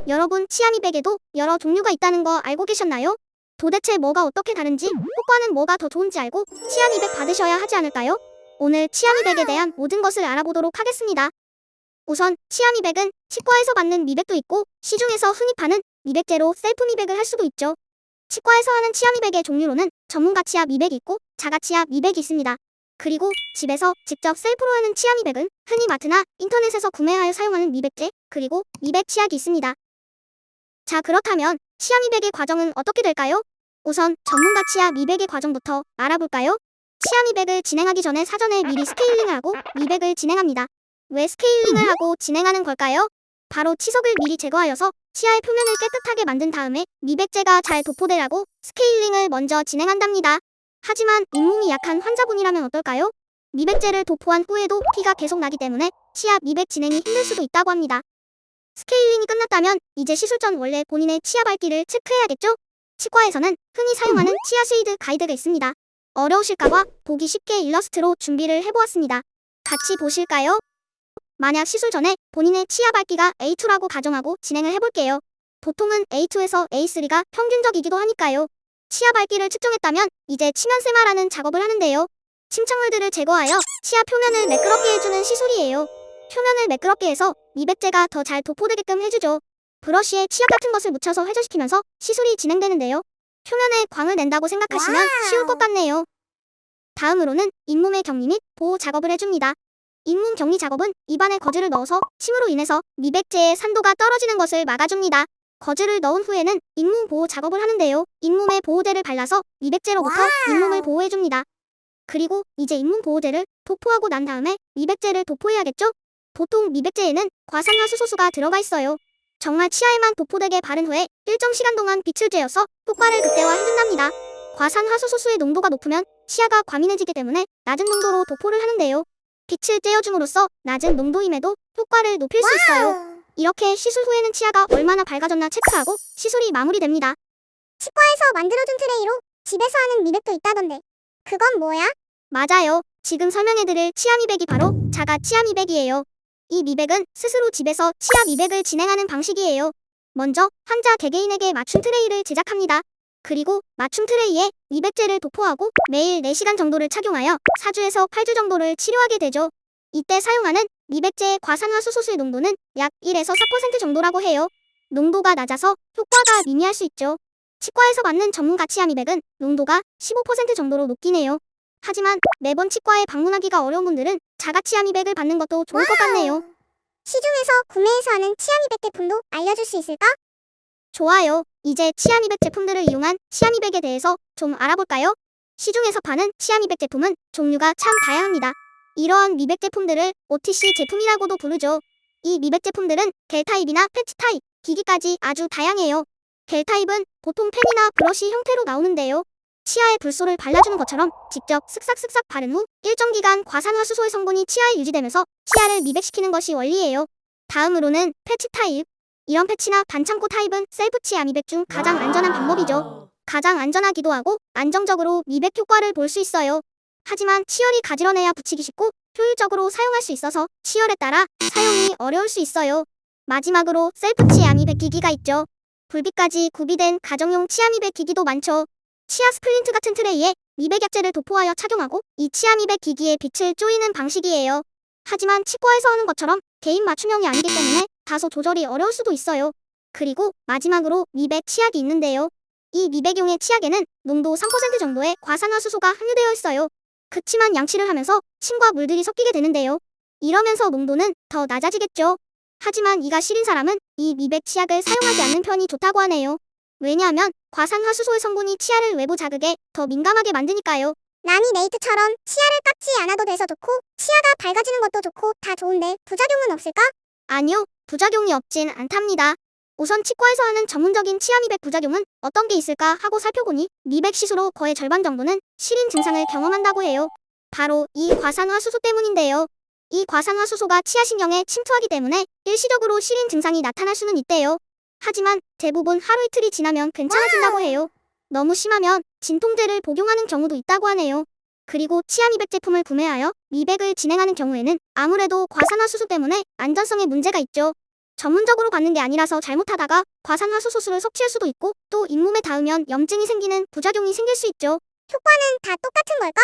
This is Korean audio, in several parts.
여러분, 치아 미백에도 여러 종류가 있다는 거 알고 계셨나요? 도대체 뭐가 어떻게 다른지, 효과는 뭐가 더 좋은지 알고 치아 미백 받으셔야 하지 않을까요? 오늘 치아 미백에 대한 모든 것을 알아보도록 하겠습니다. 우선 치아 미백은 치과에서 받는 미백도 있고 시중에서 흔히 파는 미백제로 셀프 미백을 할 수도 있죠. 치과에서 하는 치아 미백의 종류로는 전문가 치아 미백이 있고 자가 치아 미백이 있습니다. 그리고 집에서 직접 셀프로 하는 치아 미백은 흔히 마트나 인터넷에서 구매하여 사용하는 미백제, 그리고 미백 치약이 있습니다. 자, 그렇다면 치아 미백의 과정은 어떻게 될까요? 우선 전문가 치아 미백의 과정부터 알아볼까요? 치아 미백을 진행하기 전에 사전에 미리 스케일링을 하고 미백을 진행합니다. 왜 스케일링을 하고 진행하는 걸까요? 바로 치석을 미리 제거하여서 치아의 표면을 깨끗하게 만든 다음에 미백제가 잘 도포되라고 스케일링을 먼저 진행한답니다. 하지만 잇몸이 약한 환자분이라면 어떨까요? 미백제를 도포한 후에도 피가 계속 나기 때문에 치아 미백 진행이 힘들 수도 있다고 합니다. 스케일링이 끝났다면 이제 시술 전 원래 본인의 치아 밝기를 체크해야겠죠? 치과에서는 흔히 사용하는 치아 쉐이드 가이드가 있습니다. 어려우실까봐 보기 쉽게 일러스트로 준비를 해보았습니다. 같이 보실까요? 만약 시술 전에 본인의 치아 밝기가 A2라고 가정하고 진행을 해볼게요. 보통은 A2에서 A3가 평균적이기도 하니까요. 치아 밝기를 측정했다면 이제 치면세마라는 작업을 하는데요. 침착물들을 제거하여 치아 표면을 매끄럽게 해주는 시술이에요. 표면을 매끄럽게 해서 미백제가 더 잘 도포되게끔 해주죠. 브러쉬에 치약 같은 것을 묻혀서 회전시키면서 시술이 진행되는데요. 표면에 광을 낸다고 생각하시면 쉬울 것 같네요. 다음으로는 잇몸의 격리 및 보호 작업을 해줍니다. 잇몸 격리 작업은 입안에 거즈를 넣어서 침으로 인해서 미백제의 산도가 떨어지는 것을 막아줍니다. 거즈를 넣은 후에는 잇몸 보호 작업을 하는데요. 잇몸에 보호제를 발라서 미백제로부터 잇몸을 보호해줍니다. 그리고 이제 잇몸 보호제를 도포하고 난 다음에 미백제를 도포해야겠죠? 보통 미백제에는 과산화수소수가 들어가 있어요. 정말 치아에만 도포되게 바른 후에 일정 시간 동안 빛을 쬐어서 효과를 극대화해준답니다. 과산화수소수의 농도가 높으면 치아가 과민해지기 때문에 낮은 농도로 도포를 하는데요. 빛을 쬐어줌으로써 낮은 농도임에도 효과를 높일 수 있어요. 이렇게 시술 후에는 치아가 얼마나 밝아졌나 체크하고 시술이 마무리됩니다. 치과에서 만들어준 트레이로 집에서 하는 미백도 있다던데 그건 뭐야? 맞아요. 지금 설명해드릴 치아 미백이 바로 자가 치아 미백이에요. 이 미백은 스스로 집에서 치아 미백을 진행하는 방식이에요. 먼저 환자 개개인에게 맞춤 트레이를 제작합니다. 그리고 맞춤 트레이에 미백제를 도포하고 매일 4시간 정도를 착용하여 4주에서 8주 정도를 치료하게 되죠. 이때 사용하는 미백제의 과산화수소수의 농도는 약 1에서 4% 정도라고 해요. 농도가 낮아서 효과가 미미할 수 있죠. 치과에서 받는 전문가 치아 미백은 농도가 15% 정도로 높긴 해요. 하지만 매번 치과에 방문하기가 어려운 분들은 자가 치아 미백을 받는 것도 좋을 것 같네요. 시중에서 구매해서 하는 치아 미백 제품도 알려줄 수 있을까? 좋아요. 이제 치아 미백 제품들을 이용한 치아 미백에 대해서 좀 알아볼까요? 시중에서 파는 치아 미백 제품은 종류가 참 다양합니다. 이러한 미백 제품들을 OTC 제품이라고도 부르죠. 이 미백 제품들은 겔 타입이나 패치 타입, 기기까지 아주 다양해요. 겔 타입은 보통 펜이나 브러쉬 형태로 나오는데요. 치아에 불소를 발라주는 것처럼 직접 쓱싹쓱싹 바른 후 일정 기간 과산화수소의 성분이 치아에 유지되면서 치아를 미백시키는 것이 원리예요. 다음으로는 패치 타입. 이런 패치나 반창고 타입은 셀프 치아 미백 중 가장 안전한 방법이죠. 가장 안전하기도 하고 안정적으로 미백 효과를 볼 수 있어요. 하지만 치열이 가지런해야 붙이기 쉽고 효율적으로 사용할 수 있어서 치열에 따라 사용이 어려울 수 있어요. 마지막으로 셀프 치아 미백 기기가 있죠. 불빛까지 구비된 가정용 치아 미백 기기도 많죠. 치아 스플린트 같은 트레이에 미백 약제를 도포하여 착용하고 이 치아 미백 기기에 빛을 쪼이는 방식이에요. 하지만 치과에서 하는 것처럼 개인 맞춤형이 아니기 때문에 다소 조절이 어려울 수도 있어요. 그리고 마지막으로 미백 치약이 있는데요. 이 미백용의 치약에는 농도 3% 정도의 과산화수소가 함유되어 있어요. 그치만 양치를 하면서 침과 물들이 섞이게 되는데요. 이러면서 농도는 더 낮아지겠죠. 하지만 이가 시린 사람은 이 미백 치약을 사용하지 않는 편이 좋다고 하네요. 왜냐하면 과산화수소의 성분이 치아를 외부 자극에 더 민감하게 만드니까요. 라미네이트처럼 치아를 깎지 않아도 돼서 좋고 치아가 밝아지는 것도 좋고 다 좋은데 부작용은 없을까? 아니요, 부작용이 없진 않답니다. 우선 치과에서 하는 전문적인 치아 미백 부작용은 어떤 게 있을까 하고 살펴보니 미백 시술로 거의 절반 정도는 시린 증상을 경험한다고 해요. 바로 이 과산화수소 때문인데요. 이 과산화수소가 치아신경에 침투하기 때문에 일시적으로 시린 증상이 나타날 수는 있대요. 하지만 대부분 하루 이틀이 지나면 괜찮아진다고 해요. 너무 심하면 진통제를 복용하는 경우도 있다고 하네요. 그리고 치아 미백 제품을 구매하여 미백을 진행하는 경우에는 아무래도 과산화수소 때문에 안전성에 문제가 있죠. 전문적으로 받는 게 아니라서 잘못하다가 과산화수소수를 섭취할 수도 있고 또 잇몸에 닿으면 염증이 생기는 부작용이 생길 수 있죠. 효과는 다 똑같은 걸까?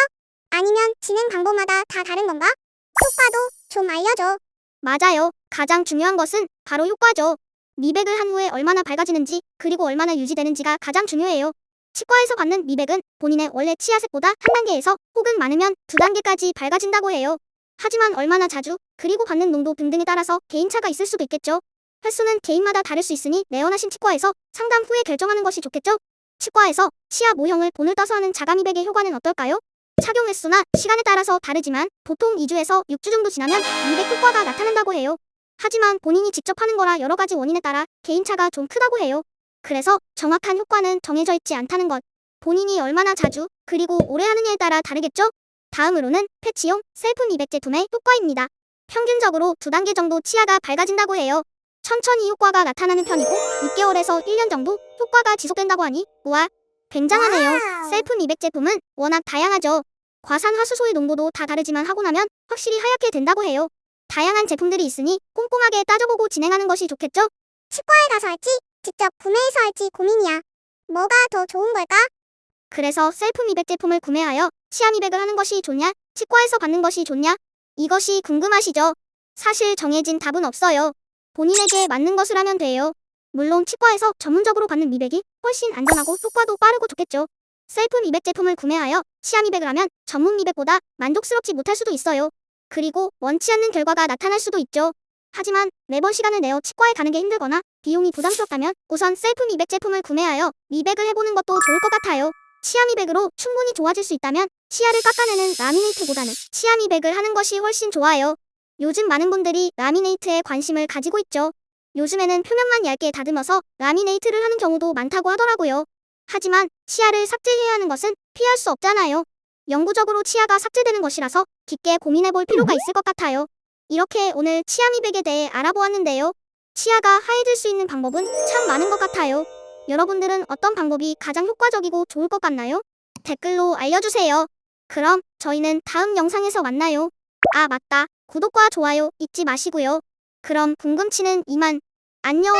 아니면 진행 방법마다 다 다른 건가? 효과도 좀 알려줘. 맞아요. 가장 중요한 것은 바로 효과죠. 미백을 한 후에 얼마나 밝아지는지 그리고 얼마나 유지되는지가 가장 중요해요. 치과에서 받는 미백은 본인의 원래 치아색보다 한 단계에서 혹은 많으면 두 단계까지 밝아진다고 해요. 하지만 얼마나 자주 그리고 받는 농도 등등에 따라서 개인차가 있을 수도 있겠죠. 횟수는 개인마다 다를 수 있으니 내원하신 치과에서 상담 후에 결정하는 것이 좋겠죠. 치과에서 치아 모형을 본을 떠서 하는 자가 미백의 효과는 어떨까요? 착용 횟수나 시간에 따라서 다르지만 보통 2주에서 6주 정도 지나면 미백 효과가 나타난다고 해요. 하지만 본인이 직접 하는 거라 여러 가지 원인에 따라 개인차가 좀 크다고 해요. 그래서 정확한 효과는 정해져 있지 않다는 것. 본인이 얼마나 자주 그리고 오래 하느냐에 따라 다르겠죠? 다음으로는 패치용 셀프 미백 제품의 효과입니다. 평균적으로 2단계 정도 치아가 밝아진다고 해요. 천천히 효과가 나타나는 편이고 6개월에서 1년 정도 효과가 지속된다고 하니 우와, 굉장하네요. 와우. 셀프 미백 제품은 워낙 다양하죠. 과산화수소의 농도도 다 다르지만 하고 나면 확실히 하얗게 된다고 해요. 다양한 제품들이 있으니 꼼꼼하게 따져보고 진행하는 것이 좋겠죠? 치과에 가서 할지 직접 구매해서 할지 고민이야. 뭐가 더 좋은 걸까? 그래서 셀프 미백 제품을 구매하여 치아 미백을 하는 것이 좋냐? 치과에서 받는 것이 좋냐? 이것이 궁금하시죠? 사실 정해진 답은 없어요. 본인에게 맞는 것을 하면 돼요. 물론 치과에서 전문적으로 받는 미백이 훨씬 안전하고 효과도 빠르고 좋겠죠. 셀프 미백 제품을 구매하여 치아 미백을 하면 전문 미백보다 만족스럽지 못할 수도 있어요. 그리고 원치 않는 결과가 나타날 수도 있죠. 하지만 매번 시간을 내어 치과에 가는 게 힘들거나 비용이 부담스럽다면 우선 셀프 미백 제품을 구매하여 미백을 해보는 것도 좋을 것 같아요. 치아 미백으로 충분히 좋아질 수 있다면 치아를 깎아내는 라미네이트보다는 치아 미백을 하는 것이 훨씬 좋아요. 요즘 많은 분들이 라미네이트에 관심을 가지고 있죠. 요즘에는 표면만 얇게 다듬어서 라미네이트를 하는 경우도 많다고 하더라고요. 하지만 치아를 삭제해야 하는 것은 피할 수 없잖아요. 영구적으로 치아가 삭제되는 것이라서 깊게 고민해볼 필요가 있을 것 같아요. 이렇게 오늘 치아 미백에 대해 알아보았는데요. 치아가 하얘질 수 있는 방법은 참 많은 것 같아요. 여러분들은 어떤 방법이 가장 효과적이고 좋을 것 같나요? 댓글로 알려주세요. 그럼 저희는 다음 영상에서 만나요. 아, 맞다. 구독과 좋아요 잊지 마시고요. 그럼 궁금치는 이만. 안녕.